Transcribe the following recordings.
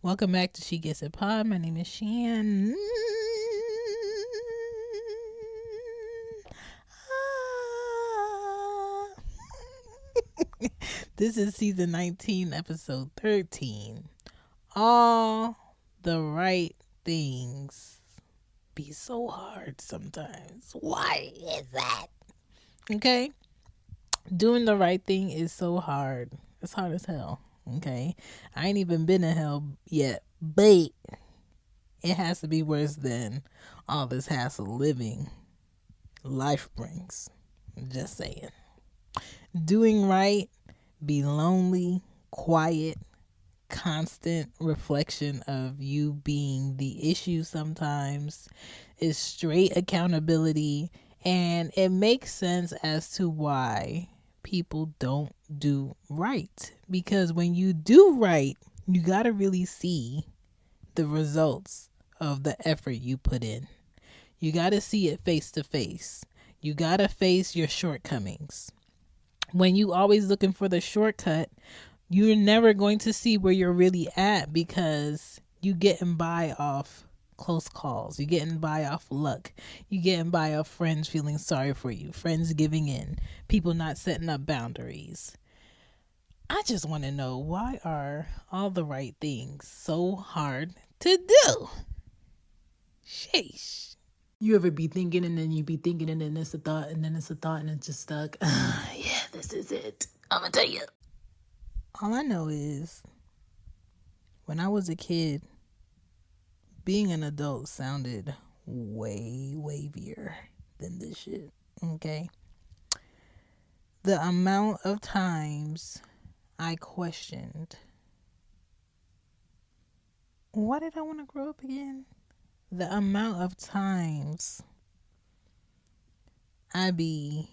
Welcome back to Shegetsitpod. My name is Shan. This is season 19, episode 13. All the right things be so hard sometimes. Why is that? Okay? Doing the right thing is so hard. It's hard as hell. Okay? I ain't even been in hell yet, but it has to be worse than all this hassle living life brings. Just saying. Doing right, be lonely, quiet, constant reflection of you being the issue sometimes is straight accountability, and it makes sense as to why people don't do right. Because when you do right, you got to really see the results of the effort you put in. You got to see it face to face. You got to face your shortcomings. When you always looking for the shortcut, you're never going to see where you're really at, because you getting by off close calls. You're getting by off luck. You're getting by off friends feeling sorry for you, friends giving in, people not setting up boundaries. I just want to know, why are all the right things so hard to do? Sheesh. You ever be thinking and then you be thinking and then it's a thought and then it's a thought and it's just stuck? Yeah, this is it. I'm going to tell you. All I know is when I was a kid, being an adult sounded way wavier than this shit. Okay? The amount of times I questioned, why did I want to grow up again? The amount of times I be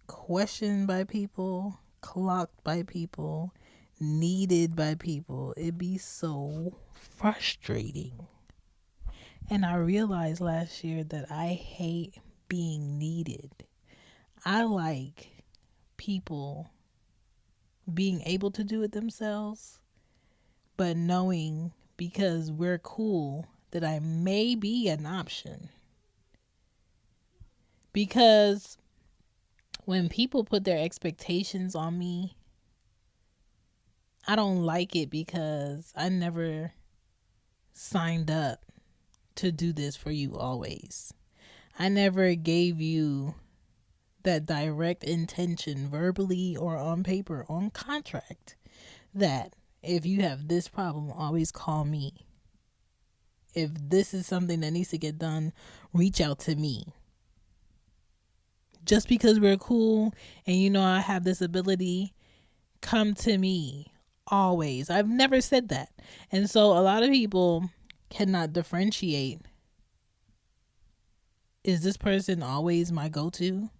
questioned by people, clocked by people, needed by people. It be so frustrating. And I realized last year that I hate being needed. I like people being able to do it themselves, but knowing because we're cool that I may be an option. Because when people put their expectations on me, I don't like it, because I never signed up to do this for you always. I never gave you that direct intention, verbally or on paper, on contract, that if you have this problem, always call me. If this is something that needs to get done, reach out to me. Just because we're cool and you know I have this ability, come to me always. I've never said that. And so a lot of people cannot differentiate. Is this person always my go-to?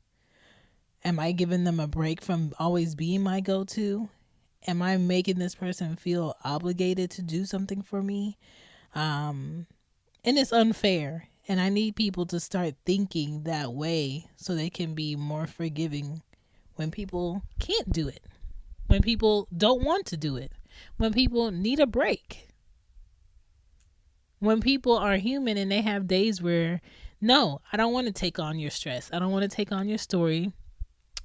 Am I giving them a break from always being my go-to? Am I making this person feel obligated to do something for me? And it's unfair. And I need people to start thinking that way so they can be more forgiving when people can't do it, when people don't want to do it, when people need a break, when people are human and they have days where, no, I don't want to take on your stress. I don't want to take on your story.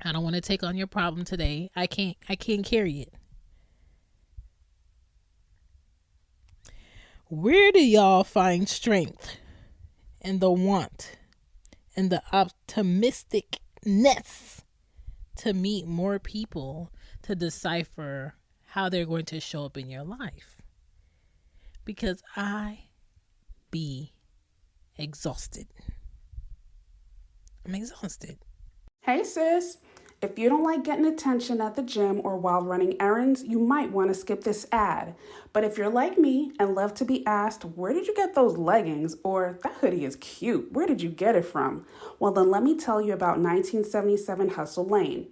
I don't want to take on your problem today. I can't carry it. Where do y'all find strength and the want and the optimisticness to meet more people to decipher how they're going to show up in your life? Because I be exhausted. I'm exhausted. Hey sis, if you don't like getting attention at the gym or while running errands, you might want to skip this ad. But if you're like me and love to be asked, where did you get those leggings? Or that hoodie is cute, where did you get it from? Well, then let me tell you about 1977 Hustle Lane.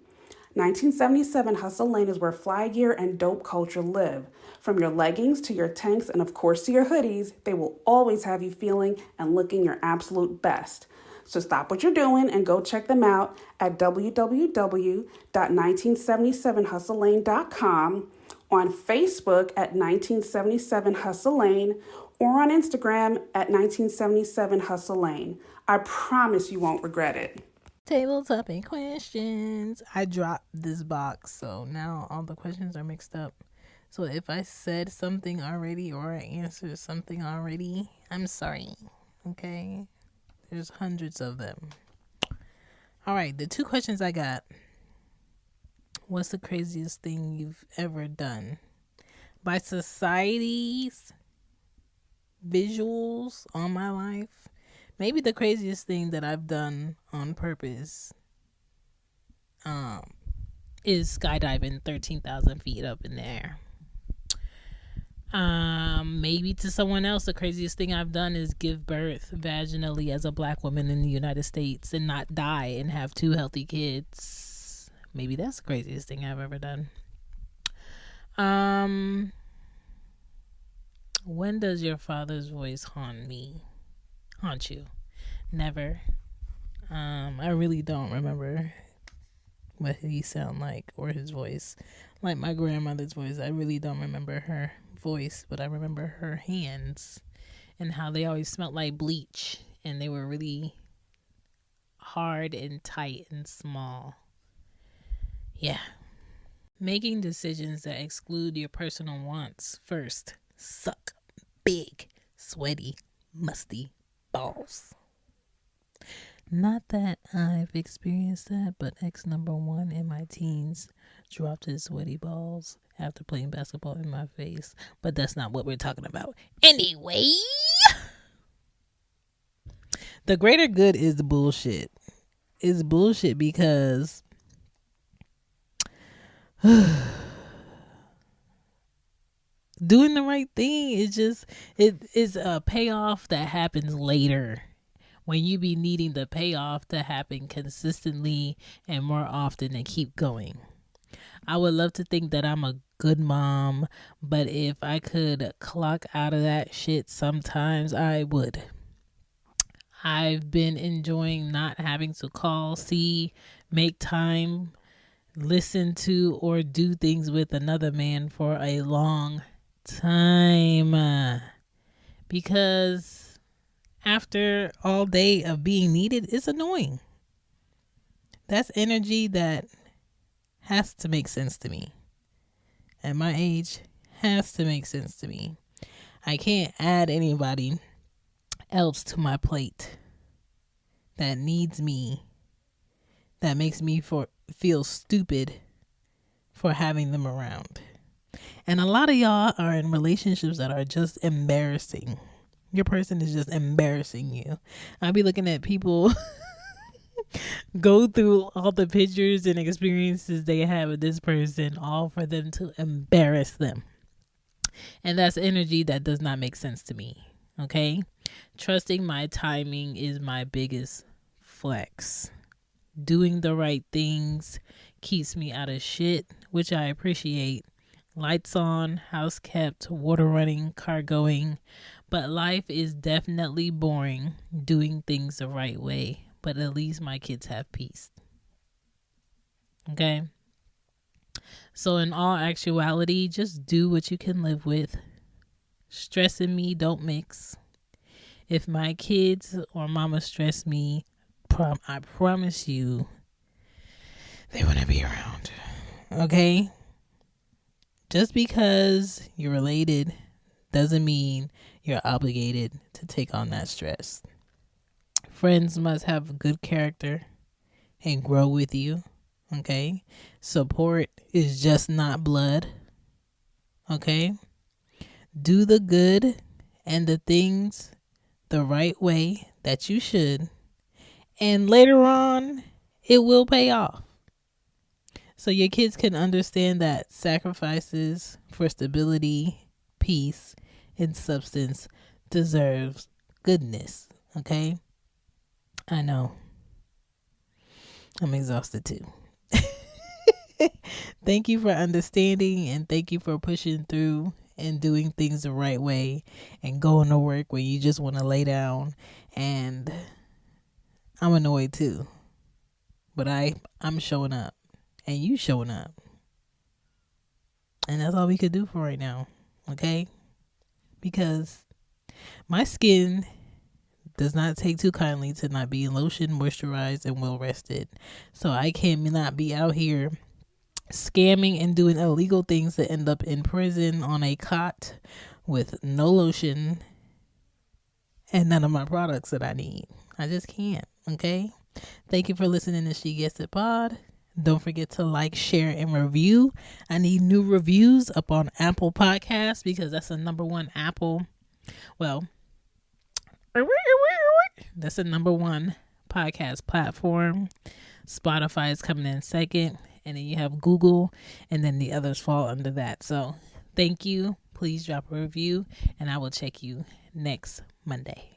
1977 Hustle Lane is where fly gear and dope culture live. From your leggings to your tanks and of course to your hoodies, they will always have you feeling and looking your absolute best. So stop what you're doing and go check them out at www.1977hustleLane.com, on Facebook at 1977 Hustle Lane, or on Instagram at 1977 Hustle Lane. I promise you won't regret it. Table topping questions. I dropped this box, so now all the questions are mixed up. So if I said something already or I answered something already, I'm sorry. Okay? There's hundreds of them. All right, the two questions I got. What's the craziest thing you've ever done? By society's visuals on my life, maybe the craziest thing that I've done on purpose is skydiving 13,000 feet up in the air. Maybe to someone else, the craziest thing I've done is give birth vaginally as a black woman in the United States and not die and have two healthy kids. Maybe that's the craziest thing I've ever done. When does your father's voice haunt you? Never. I really don't remember what he sound like or his voice. Like my grandmother's voice, I really don't remember her voice, but I remember her hands and how they always smelled like bleach and they were really hard and tight and small. Yeah. Making decisions that exclude your personal wants first suck big, sweaty, musty balls. Not that I've experienced that, but ex number one in my teens dropped his sweaty balls after playing basketball in my face. But that's not what we're talking about. Anyway, the greater good is the bullshit. It's bullshit because doing the right thing is just, it is a payoff that happens later. When you be needing the payoff to happen consistently and more often and keep going. I would love to think that I'm a good mom, but if I could clock out of that shit sometimes, I would. I've been enjoying not having to call, see, make time, listen to, or do things with another man for a long time. Because after all day of being needed, it's annoying. That's energy that has to make sense to me. At my age, has to make sense to me. I can't add anybody else to my plate that needs me, that makes me feel stupid for having them around. And a lot of y'all are in relationships that are just embarrassing. Your person is just embarrassing you. I'll be looking at people go through all the pictures and experiences they have with this person, all for them to embarrass them. And that's energy that does not make sense to me. Okay? Trusting my timing is my biggest flex. Doing the right things keeps me out of shit, which I appreciate. Lights on, house kept, water running, car going. But life is definitely boring doing things the right way. But at least my kids have peace. Okay? So in all actuality, just do what you can live with. Stress and me don't mix. If my kids or mama stress me, I promise you they wouldn't be around. Okay? Just because you're related doesn't mean you're obligated to take on that stress. Friends must have good character and grow with you. Okay? Support is just not blood. Okay? Do the good and the things the right way that you should. And later on, it will pay off. So your kids can understand that sacrifices for stability, peace, and substance deserves goodness. Okay? I know. I'm exhausted too. Thank you for understanding and thank you for pushing through and doing things the right way and going to work when you just want to lay down. And I'm annoyed too. But I'm showing up and you showing up. And that's all we could do for right now. Okay? Because my skin does not take too kindly to not being lotion, moisturized, and well rested. So I cannot be out here scamming and doing illegal things that end up in prison on a cot with no lotion and none of my products that I need. I just can't. Okay? Thank you for listening to Shegetsitpod. Don't forget to like, share, and review. I need new reviews up on Apple Podcasts because that's the number one Apple. Well, that's the number one podcast platform. Spotify is coming in second. And then you have Google. And then the others fall under that. So thank you. Please drop a review. And I will check you next Monday.